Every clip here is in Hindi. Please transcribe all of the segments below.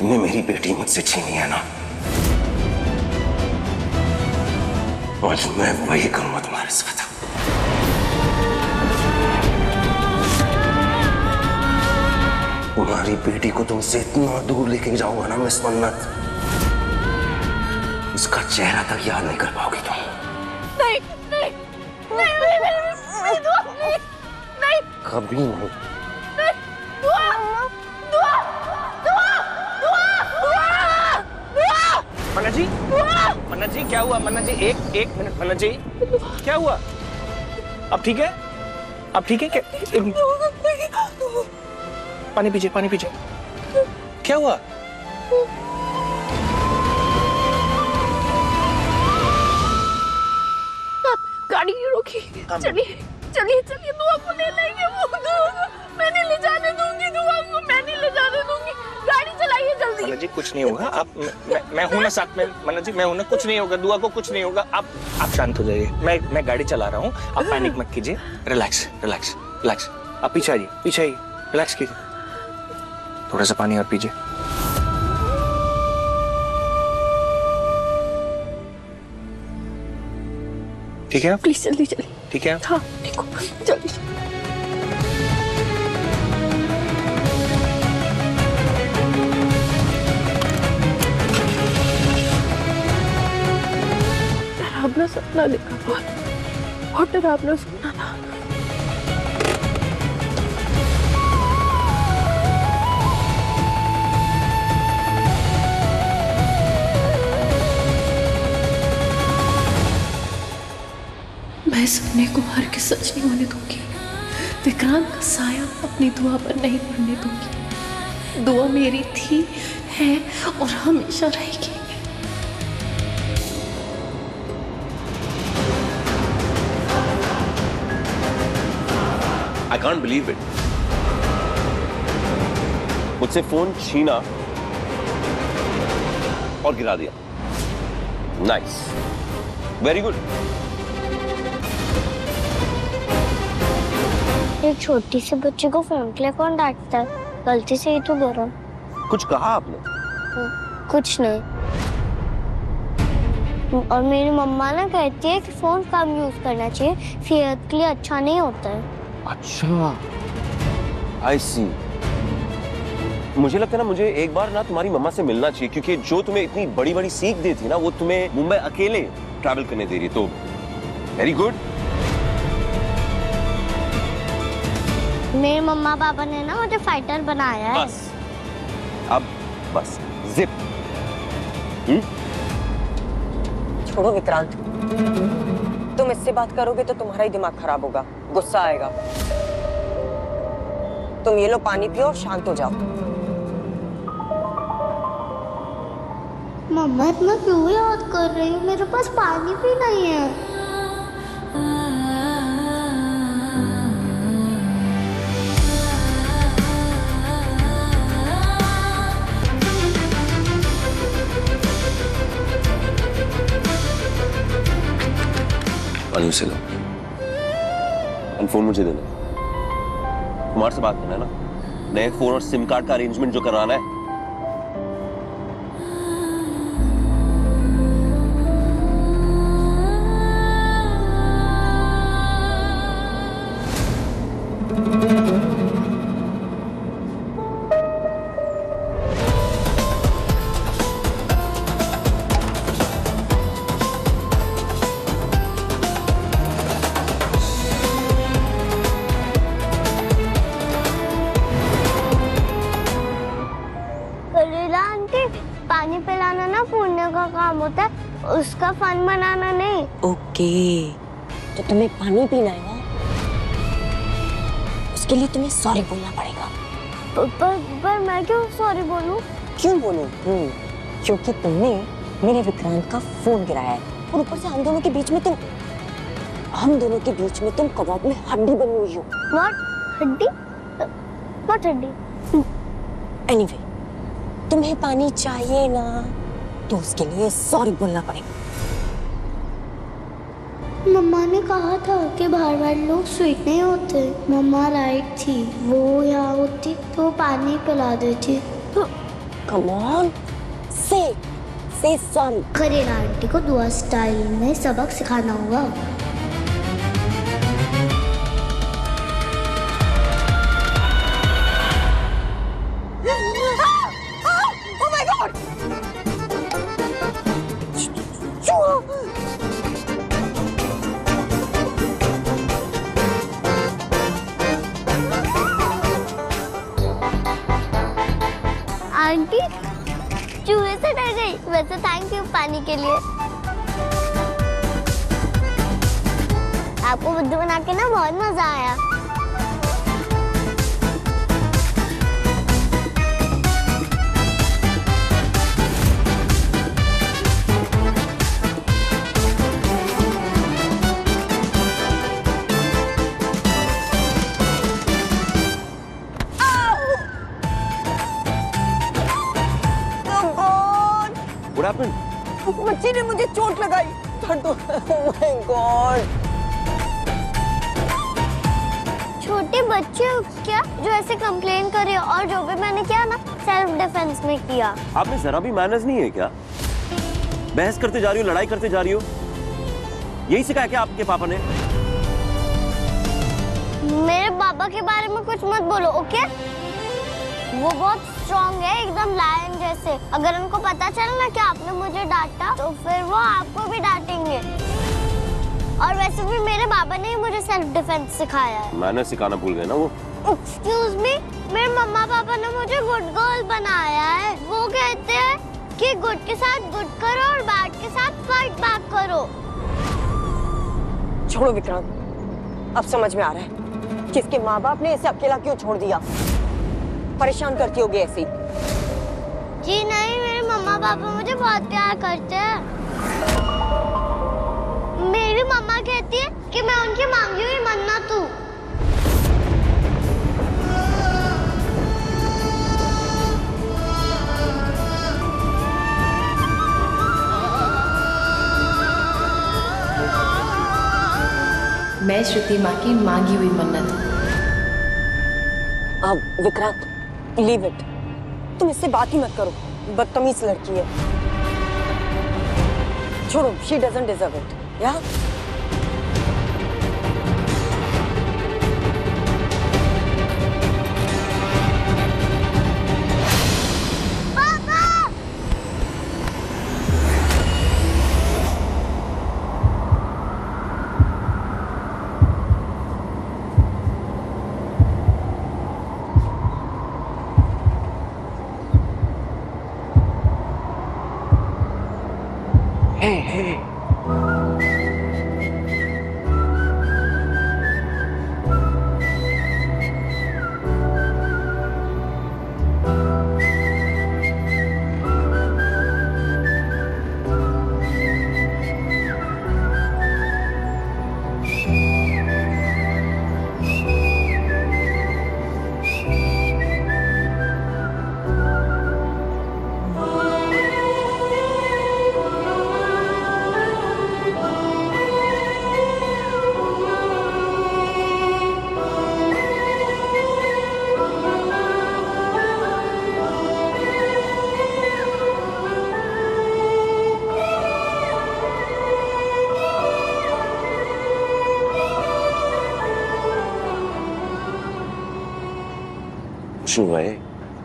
तुमने मेरी बेटी मुझसे छीनी है ना, आज मैं वही करूंगा तुम्हारे साथ। तुम्हारी बेटी को तुमसे इतना दूर लेके जाऊंगा ना मिस मन्नत, उसका चेहरा तक याद नहीं कर पाओगी तुम। नहीं नहीं नहीं नहीं नहीं, नहीं कभी नहीं। दुआ दुआ दुआ दुआ दुआ। मन्ना जी, मन्ना जी क्या हुआ? मन्ना जी एक मिनट। मन्ना जी क्या हुआ? अब ठीक है? अब ठीक है क्या? पानी पीजिए, पानी पीजिए। क्या हुआ? गाड़ी रोकी। चलिए चलिए चलिए, दुआ को ले लेंगे। वो दुआ को मैं नहीं ले जाने दूंगी, दुआ को मैं नहीं ले जाने दूंगी। गाड़ी चलाइए जल्दी। मन्ना जी कुछ नहीं होगा, आप मैं हूं ना साथ में। मन्ना जी मैं हूं ना, कुछ नहीं होगा, दुआ को कुछ नहीं होगा। आप शांत हो जाइए, मैं गाड़ी चला रहा हूँ, आप पैनिक मत कीजिए। Relax relax relax. आप पीछे आइए, पीछे आइए, रिलैक्स कीजिए। थोड़ा सा पानी और पीजिए। ठीक है? प्लीज जल्दी चलिए। ठीक है? हाँ ठीक हो, जल्दी। डरावना सपना देखा, बहुत डरावना सपना था। मैं सपने को हार के सच नहीं होने दूंगी। विक्रांत का साया अपनी दुआ पर नहीं पड़ने दूंगी। दुआ मेरी थी, है और हमेशा रहेगी। I can't believe it. मुझसे फोन छीना और गिरा दिया। Nice, very good. एक छोटी सी बच्ची को फोन के लिए कौन डांटता है? गलती से ही तो गिरा। कुछ कहा आपने? कुछ नहीं। और मेरी मम्मा ना कहती है कि फोन कम यूज करना चाहिए, सेहत के लिए अच्छा नहीं होता है। अच्छा, आई सी। मुझे लगता है ना, मुझे एक बार ना तुम्हारी मम्मा से मिलना चाहिए, क्योंकि जो तुम्हें इतनी बड़ी बड़ी सीख दी थी ना, वो तुम्हें मुंबई अकेले ट्रैवल करने दे रही है। तो वेरी गुड। मेरे मम्मा पापा ने ना मुझे फाइटर बनाया है। बस अब बस जिप। छोड़ो विक्रांत, तुम इससे बात करोगे तो तुम्हारा ही दिमाग खराब होगा, गुस्सा आएगा। तुम ये लो पानी पियो और शांत हो जाओ। मम्मा इतना क्यों याद कर रही है? मेरे पास पानी भी नहीं है। पानी उसे लो, फोन मुझे देना। कुमार से बात करना है ना, नए फोन और सिम कार्ड का अरेंजमेंट जो कराना है। पानी पिलाना ना पुण्य का काम होता है, उसका फन बनाना नहीं। ओके, तो तुम्हें पानी पीना है ना, उसके लिए तुम्हें सॉरी बोलना पड़ेगा। पर मैं क्यों सॉरी बोलूं? क्यों बोलूं? क्योंकि तुमने मेरे विक्रांत का फोन गिराया है, और ऊपर से हम दोनों के बीच में तुम कबाब में हड्डी बनी हुई हो। What? हड्डी? What हड्डी? एनीवे, तुम्हें पानी चाहिए ना, तो उसके लिए सॉरी बोलना पड़ेगा। मम्मा ने कहा था कि बाहर वाले लोग स्वीट नहीं होते। मम्मा राइट थी, वो यहाँ होती तो पानी पिला देती। कम ऑन, से सॉरी। खरीद आंटी को दुआ स्टाइल में सबक सिखाना होगा। Oh my God! आंटी चूहे से डर गई। वैसे थैंक यू पानी के लिए। आपको बुद्धू बना के ना बहुत मजा आया। What happened? बच्ची ने मुझे चोट लगाई। Oh my God! छोटे बच्चे हो क्या जो ऐसे कंप्लेन कर रहे हो? और जो भी मैंने किया ना सेल्फ डिफेंस में किया। आपने जरा भी मैनर्स नहीं है क्या? बहस करते जा रही हो, लड़ाई करते जा रही हो। यही सिखाया क्या आपके पापा ने? मेरे पापा के बारे में कुछ मत बोलो, ओके? वो बहुत स्ट्रॉन्ग है, एकदम लायन जैसे। अगर उनको पता चला ना कि आपने मुझे डांटा तो फिर वो आपको भी डांटेंगे। और वैसे भी मेरे पापा ने ही मुझे सेल्फ डिफेंस सिखाया है। मैनर्स सिखाना भूल गए ना वो। एक्सक्यूज मी, मेरे मम्मा पापा ने मुझे गुड गर्ल बनाया है। वो कहते हैं कि गुड के साथ गुड करो और बैड के साथ फाइट बैक करो। छोड़ो विक्रांत, अब समझ में आ रहा है कि इसके माँ बाप ने इसे अकेला क्यों छोड़ दिया। परेशान करती होगी ऐसी। जी नहीं, मेरे मम्मा पापा मुझे बहुत प्यार करते हैं। मेरी मम्मा कहती है कि मैं उनकी मांगी हुई मन्नत हूँ। मैं श्रुति माँ की मांगी हुई मन्नत हूँ। अब विक्रांत, लीव इट। तुम इससे बात ही मत करो, बदतमीज लड़की है। छोड़ो, शी डजंट डिजर्व इट। या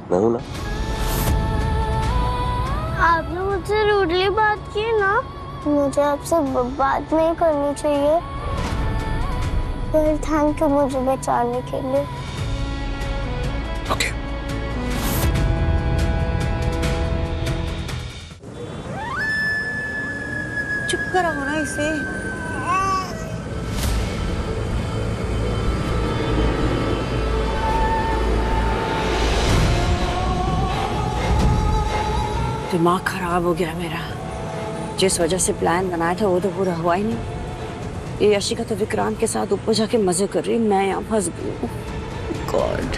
मैं हूं ना। आपने मुझसे रूडली बात की ना, मुझे आपसे बात नहीं करनी चाहिए। फिर थैंक यू मुझे बचाने के लिए। ओके। चुप कराओ ना इसे। दिमाग खराब हो गया मेरा। जिस वजह से प्लान बनाया था वो तो पूरा हुआ ही नहीं। ये यशिका तो विक्रांत के साथ ऊपर जाके मजे कर रही, मैं यहाँ फंस गई। God.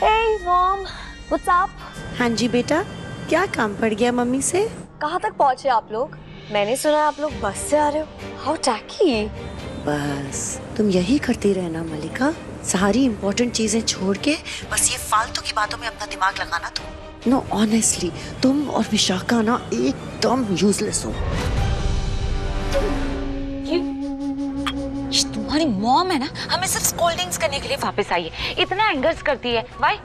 Hey mom, what's up? हाँ जी बेटा, क्या काम पड़ गया मम्मी से? कहाँ तक पहुँचे आप लोग? मैंने सुना आप लोग बस से आ रहे हो। How tacky. बस तुम यही करती रहना मलिका, सारी इंपॉर्टेंट चीजें छोड़ के बस ये फालतू की बातों में अपना दिमाग लगाना तुम। नो ऑनेस्टली तुम और विशाखा ना एकदम यूजलेस हो। तुम्हारी मॉम है ना, हमें सिर्फ स्कोल्डिंग्स करने के लिए वापस आई है, इतना एंगर्स करती है। वाई?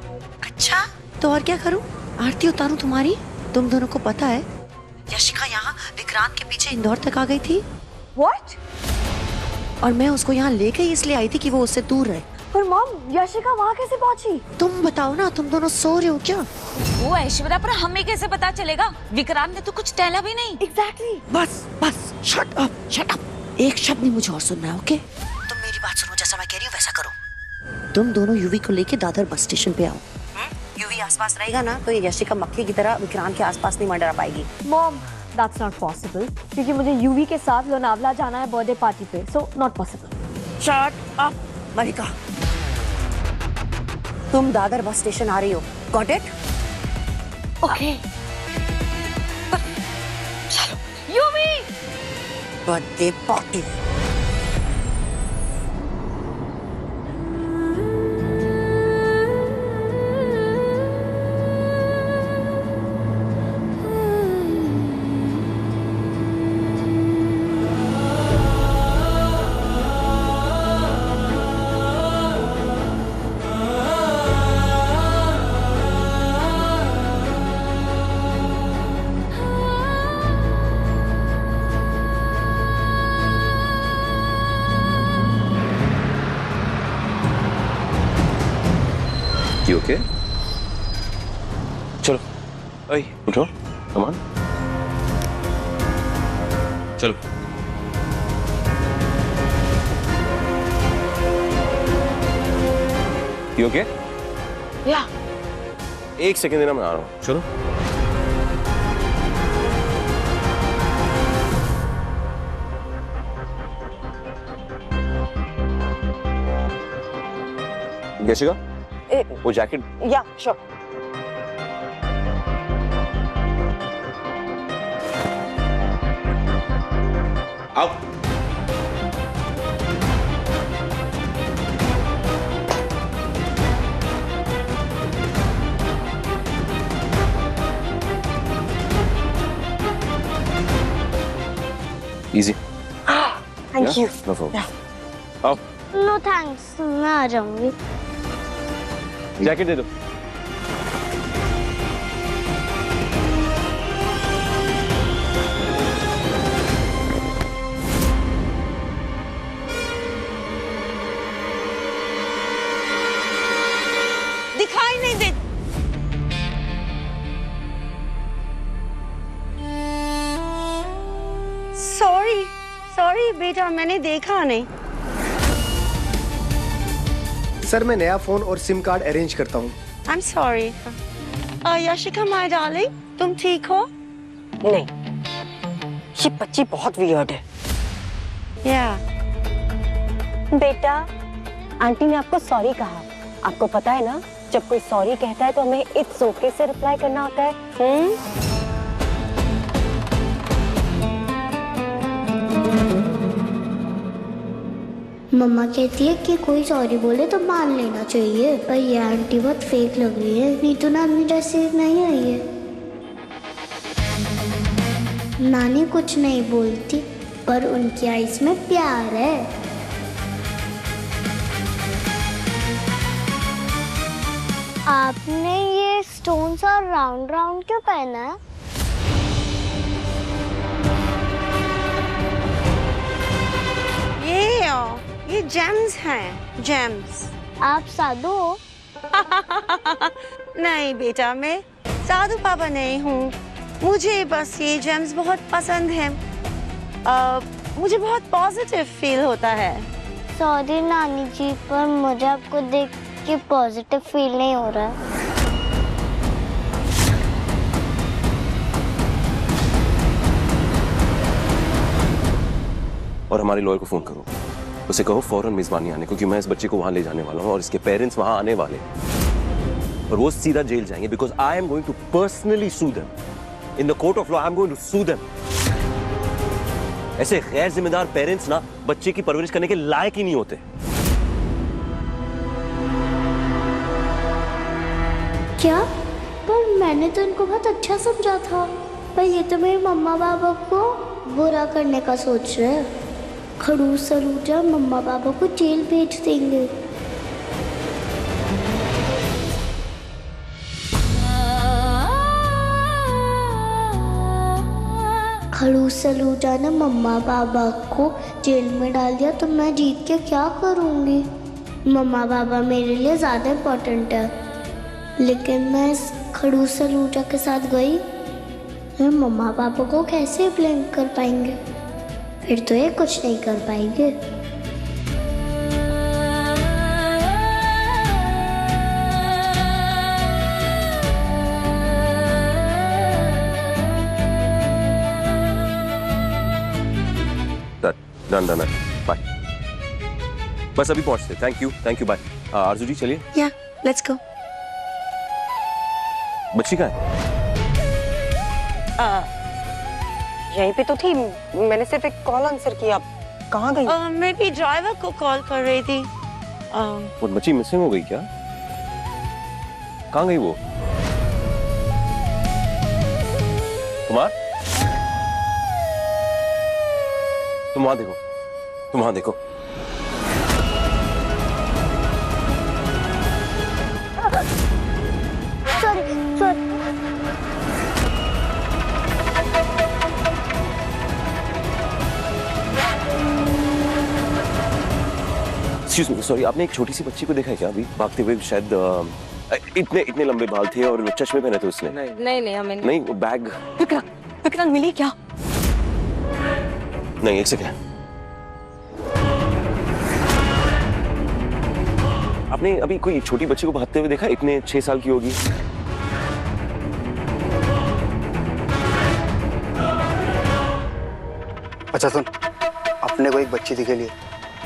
अच्छा तो और क्या करूं? आरती उतारूं तुम्हारी? तुम दोनों को पता है यशिका यहाँ विक्रांत के पीछे इंदौर तक आ गई थी। What? और मैं उसको यहाँ लेके इसलिए आई थी कि वो उससे दूर रहे। पर मॉम यशिका वहाँ कैसे पहुँची? तुम बताओ ना, तुम दोनों सो रहे हो क्या? वो ऐश्वर्या, पर हमें कैसे पता चलेगा? विक्रांत ने तो कुछ टहला भी नहीं। Exactly. बस बस शट अप शट अप, एक शब्द नहीं मुझे और सुनना है। ओके तुम मेरी बात सुनो, जैसा मैं कह रही हूँ वैसा करो। तुम दोनों यूवी को लेके दादर बस स्टेशन पे आओ। यूवी आसपास रहेगा ना तो ये यशिका मक्खी की तरह विक्रांत के आसपास नहीं मंडरा पाएगी। मॉम, that's not possible, क्योंकि मुझे यूवी के साथ लोनावला जाना है बर्थडे पार्टी पे, so not possible. Shut up Mallika, तुम दादर बस स्टेशन आ रही हो, गॉट इट? Okay. चलो, Yuvi! Birthday party. You okay? चलो, ओए उठो, come on. चलो. You okay? Yeah. एक सेकंड देना, मैं आ रहा हूँ. चलो. यशिका, वो जैकेट. या श्योर। आओ. Easy. Thank you. No problem. आओ. नो थैंक्स, मैं आ जाऊंगी। जैकेट दे दो. दिखाई नहीं दे। सॉरी सॉरी बेटा, मैंने देखा नहीं। सर मैं नया फोन और सिम कार्ड अरेंज करता हूँ। I am sorry. Yashika my darling, तुम ठीक हो? नहीं, ये बच्ची बहुत वियर्ड है। या बेटा, आंटी ने आपको सॉरी कहा। आपको पता है ना, जब कोई सॉरी कहता है तो हमें इट्स ओके से रिप्लाई करना होता है। मम्मा कहती है कि कोई सॉरी बोले तो मान लेना चाहिए, पर ये आंटी बहुत फेक लग रही है। नीतू नानी जैसी नहीं आई है। नानी कुछ नहीं बोलती, पर उनकी आईज में प्यार है। आपने ये स्टोन्स और राउंड राउंड क्यों पहना है? ये जेम्स हैं, जेम्स। आप साधु हो? नहीं बेटा, मैं साधु पापा नहीं हूँ। मुझे बस ये जेम्स बहुत पसंद हैं। मुझे बहुत पॉजिटिव फील होता है। सॉरी नानी जी, पर मुझे आपको देख के पॉजिटिव फील नहीं हो रहा है। और हमारे लॉयर को फोन करो, उसे कहो फौरन मेजबानी आने, क्योंकि मैं इस बच्चे को वहां ले जाने वाला हूं और इसके पेरेंट्स वहां आने वाले हैं और वो सीधा जेल जाएंगे, because I am going to personally sue them in the court of law. I am going to sue them. ऐसे गैर जिम्मेदार पेरेंट्स ना बच्चे की परवरिश करने के लायक ही नहीं होते। क्या? पर मैंने तो इनको बहुत अच्छा समझा था। पर ये तो मेरे मम्मा पापा को बुरा करने का सोच रहे हैं। खड़ूस सलूजा मम्मा पापा को जेल भेज देंगे। खड़ूस सलूजा ने मम्मा पापा को जेल में डाल दिया तो मैं जीत के क्या करूँगी? मम्मा पापा मेरे लिए ज़्यादा इम्पोर्टेंट है। लेकिन मैं इस खड़ूस सलूजा के साथ गई, मैं मम्मा पापा को कैसे ब्लेम कर पाएंगे? फिर तो ये कुछ नहीं कर पाएंगे। Done done bye. बस अभी पहुंचते। Thank you bye. Arzoo ji चलिए। या लेट्स गो। बच्ची कहाँ है? यहीं पे तो थी, मैंने सिर्फ एक कॉल आंसर किया। कहाँ गई? मैं भी ड्राइवर को कॉल कर रही थी। वो बच्ची मिसिंग हो गई क्या? कहाँ गई वो? कुमार, तुम वहां देखो। सॉरी। एक्सक्यूज मी, सॉरी, आपने एक छोटी सी बच्ची को देखा है क्या अभी भागते हुए? शायद इतने लंबे बाल थे और चश्मे पहने थे उसने। नहीं हमें नहीं, वो बैग। विक्रांत मिली क्या? नहीं, एक सेकंड। आपने अभी कोई छोटी बच्ची को भागते हुए देखा? इतने 6 साल की होगी। अच्छा सुन, अपने को एक बच्ची दिखे लिए,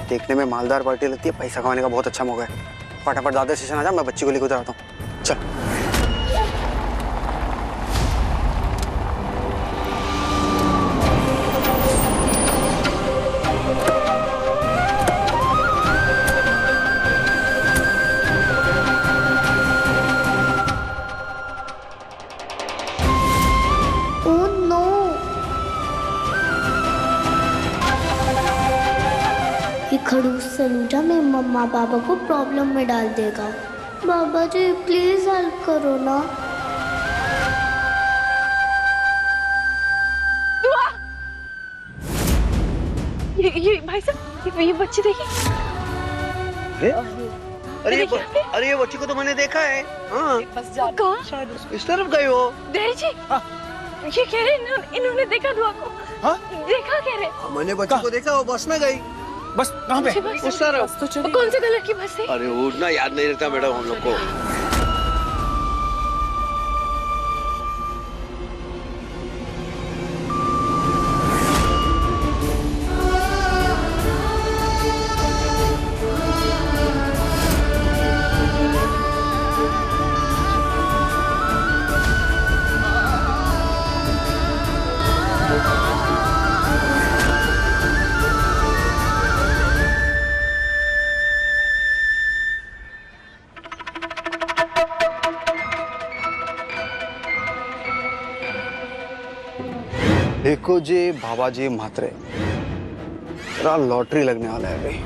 देखने में मालदार पार्टी लगती है, पैसा कमाने का बहुत अच्छा मौका है। फटाफट दादर स्टेशन आ जा, मैं बच्ची को लेकर आता हूँ। चल। खड़ूस सलूजा मेरे मम्मा पापा को प्रॉब्लम में डाल देगा। बाबा जी प्लीज हेल्प करो ना। ये भाई साहब, ये बच्ची देखिए। अरे ये बच्ची को तो मैंने देखा है। हाँ। कहाँ? इस तरफ गई हो। डैडी जी, ये कह रहे इन्होंने देखा दुआ को। हाँ? देखा कह रहे। मैंने बच्ची को देखा, वो बस में गई। बस कहाँ पे? उस तरफ। कौन से कलर की बस है? अरे वो ना याद नहीं रहता मैडम हम लोग को। देखो जी बाबाजी म्हात्रे, तेरा लॉटरी लगने वाला है भाई।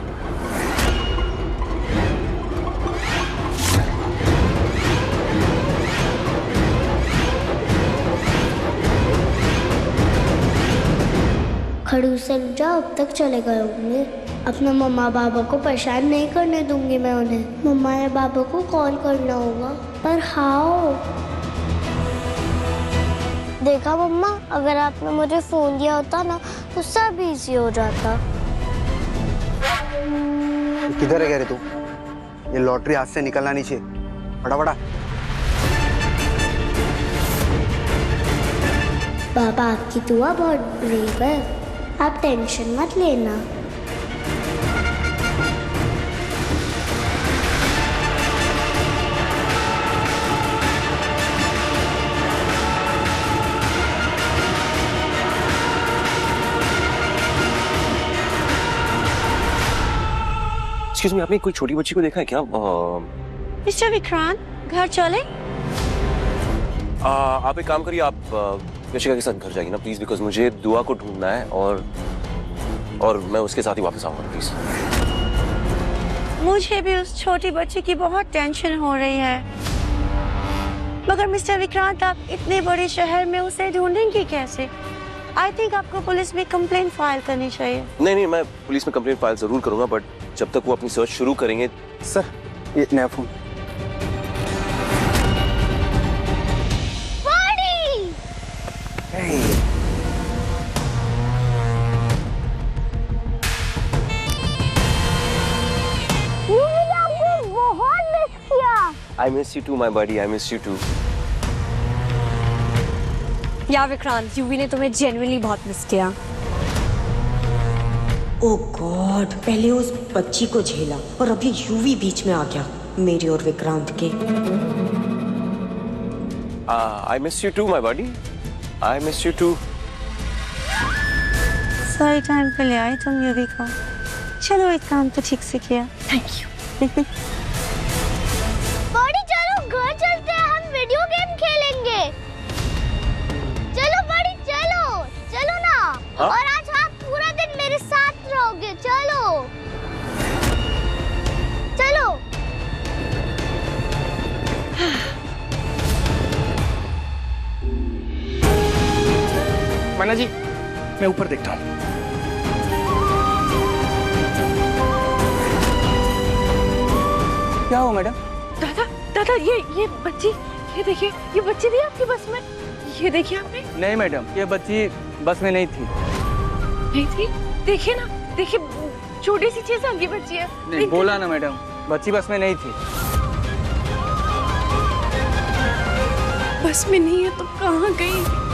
खड़ूस सलूजा अब तक चले गए होंगे। अपने मम्मा पापा को परेशान नहीं करने दूंगी मैं उन्हें। मम्मा या पापा को कॉल करना होगा, पर हाउ? देखा मम्मा, अगर आपने मुझे फोन दिया होता ना तो सब इजी हो जाता। किधर है कह रहे तू? ये लॉटरी हाथ से निकलना नहीं चाहिए। फटाफट। बाबा आपकी दुआ बहुत ब्रेव है, आप टेंशन मत लेना। एक्सक्यूज मी, आपने कोई छोटी बच्ची को देखा है क्या? मिस्टर विक्रांत, घर चले? आप एक काम करिए, आप यशिका के साथ घर जाइए ना प्लीज, बिकॉज मुझे दुआ को ढूंढना है और मैं उसके साथ ही वापस आऊंगा प्लीज। मुझे भी उस छोटी बच्ची की बहुत टेंशन हो रही है, मगर मिस्टर विक्रांत आप इतने बड़े शहर में उसे ढूंढेंगे कैसे? आई थिंक आपको पुलिस में कंप्लेंट फाइल करनी चाहिए। नहीं, मैं पुलिस में कंप्लेंट फाइल जरूर करूंगा, बट जब तक वो अपनी सर्च शुरू करेंगे। सर ये नया phone. I miss you too, my buddy. I miss you too. या विक्रांत, यूवी ने तुम्हें जेन्युइनली बहुत मिस किया। ओह गॉड, पहले उस बच्ची को झेला और अभी यूवी बीच में आ गया मेरी और विक्रांत के। I miss you too, my buddy. I miss you too. सही टाइम पे ले आई तुम यूवी को। चलो एक काम तो ठीक से किया। Thank you. बॉडी चलो घर चलते हैं, हम वीडियो गेम खेलेंगे। चलो बॉडी चलो, चलो ना। हाँ? और आज आप पूरा दिन मेरे साथ रहोगे। चलो चलो। मन्ना जी, मैं ऊपर देखता हूँ। क्या हुआ मैडम? दादा ये बच्ची, ये देखिए, ये बच्ची थी आपकी बस में। ये देखिए आपने। नहीं मैडम, ये बच्ची बस में नहीं थी। नहीं थी? देखिए ना, देखिए छोटी सी 6 साल की बच्ची है। नहीं, बोला ना मैडम, बच्ची बस में नहीं थी। बस में नहीं है तो कहाँ गई?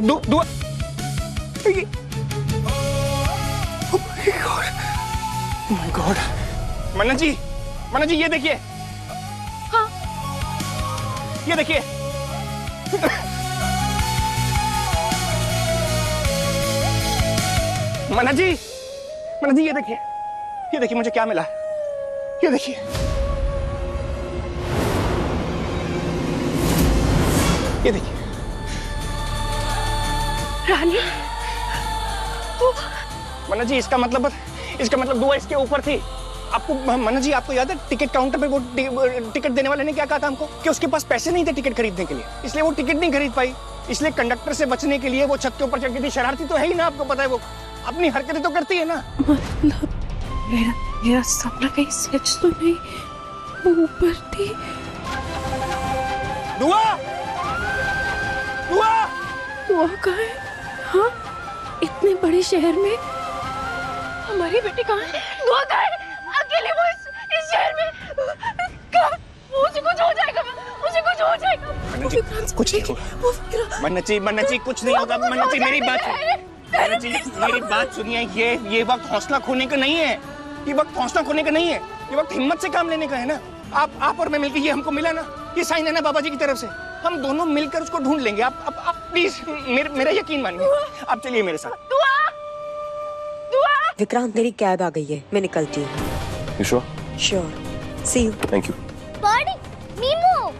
दुआ। My God. मन्ना जी ये देखिए। हाँ। ये देखिए। मन्ना जी ये देखिए, ये देखिए मुझे क्या मिला। ये देखिए, ये देखिए। रानी, मन्ना जी इसका मतलब दुआ इसके ऊपर थी। आपको मन्ना जी, आपको याद है टिकट काउंटर पे वो टिकट देने वाले ने क्या कहा था हमको कि उसके पास पैसे नहीं थे टिकट खरीदने के लिए, इसलिए वो टिकट नहीं खरीद पाई। इसलिए कंडक्टर से बचने के लिए वो छत के ऊपर चढ़ गई थी। शरारती तो है ही ना, आपको पता है वो अपनी हरकतें तो करती है ना। मतलब मेरा सपना कहीं सच तो नहीं, वो ऊपर थी। दुआ कहाँ है? हाँ, इतने बड़े शहर में हमारी बेटी कहाँ है? दुआ कहाँ है? अकेले वो इस शहर में कहाँ? मुझे कुछ हो जाएगा। मन्ना जी कुछ नहीं होगा। मन्ना जी कुछ नहीं होगा। मन्ना जी मेरी बात सुनिए। ये वक्त हौसला खोने का नहीं है। ये वक्त हौसला खोने का नहीं है। ये वक्त हिम्मत से काम लेने का है ना। आप और मैं मिलकर, ये हमको मिला ना, ये साइन है ना बाबा जी की तरफ से। हम दोनों मिलकर उसको ढूंढ लेंगे। आप प्लीज मेरा यकीन मानिए। आप चलिए मेरे साथ। दुआ। विक्रांत, मेरी कैब आ गई है, मैं निकलती हूँ। You sure? Sure, see you. Thank you. बॉडी, मीमू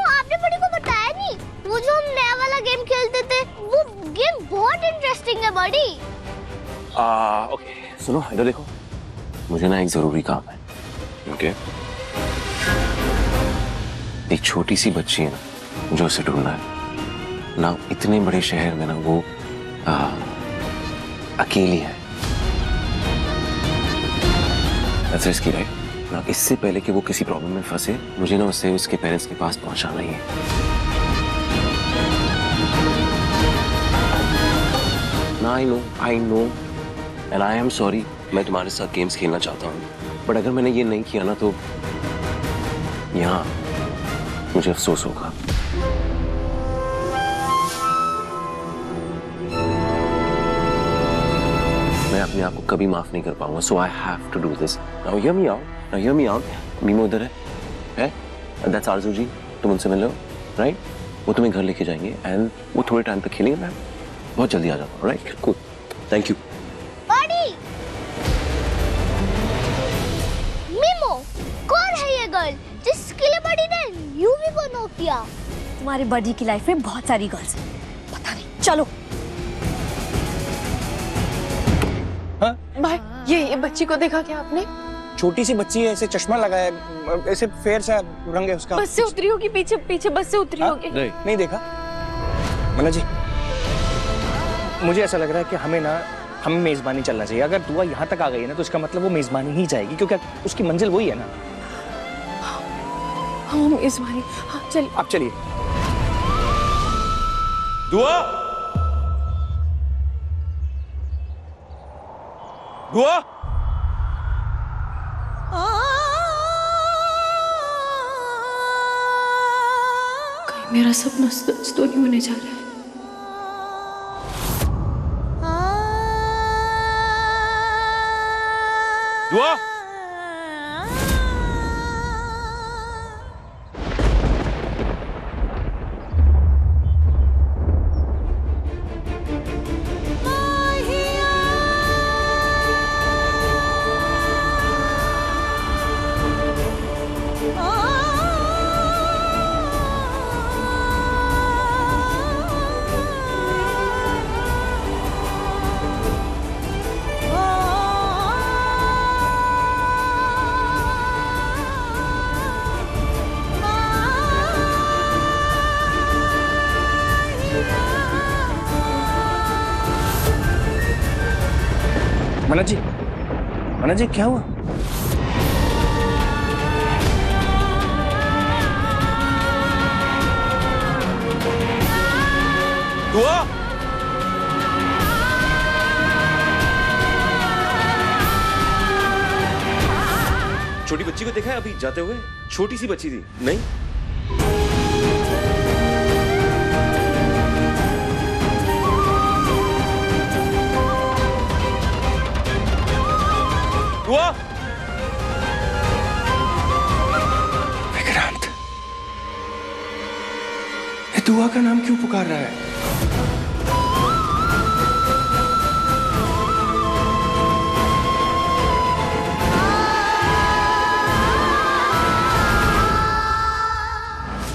आपने बड़ी को बताया नहीं, वो जो हम नया वाला गेम खेलते थे, वो गेम बहुत इंटरेस्टिंग है बॉडी। ओके, सुनो इधर देखो, मुझे ना एक जरूरी काम है। ओके, एक छोटी सी बच्ची है ना, जो उसे ढूंढना है ना। इतने बड़े शहर में ना वो अकेली है। That's risky, right? ना इससे पहले कि वो किसी प्रॉब्लम में फंसे, मुझे ना उसे उसके पेरेंट्स के पास पहुंचाना ही है। ना I know, and I am sorry मैं तुम्हारे साथ गेम्स खेलना चाहता हूँ, बट अगर मैंने ये नहीं किया ना तो यहाँ मुझे अफसोस होगा। मैं अपने आप को कभी माफ नहीं कर पाऊंगा। So I have to do this. Now hear me out, now hear me out. Meemo उधर है? दैट्स आरजू जी, तुम उनसे मिल लो, राइट? वो तुम्हें घर लेके जाएंगे एंड वो थोड़े टाइम तक खेलेंगे। मैं बहुत जल्दी आ जाता हूँ, राइट? Cool, thank you. बड़ी मीमो, कौन है ये गर्ल जिसके लिए बड़ी ने यूवी को नो किया? तुम्हारी बड़ी की लाइफ में बहुत सारी गर्ल्स हैं, पता नहीं। चलो भाई, ये बच्ची को देखा क्या आपने? छोटी सी बच्ची है, ऐसे चश्मा लगाया है, ऐसे फेयर सा रंग है उसका। बस से उतरी होगी, पीछे पीछे बस से उतरी होगी। नहीं देखा मन्ना जी? मुझे ऐसा लग रहा है कि हमें मेजबानी चलना चाहिए। अगर दुआ यहाँ तक आ गई है ना तो इसका मतलब वो मेजबानी ही जाएगी, क्योंकि उसकी मंजिल वही है ना। हाँ मेजबानी, हाँ चलिए। आप चलिए। दुआ, दुआ, कहीं मेरा सपना सच तो नहीं होने जा रहा है। दुआ, मन्ना जी क्या हुआ? दुआ, छोटी बच्ची को देखा है अभी जाते हुए? छोटी सी बच्ची थी, नहीं? दुआ, विक्रांत, ये दुआ का नाम क्यों पुकार रहा है?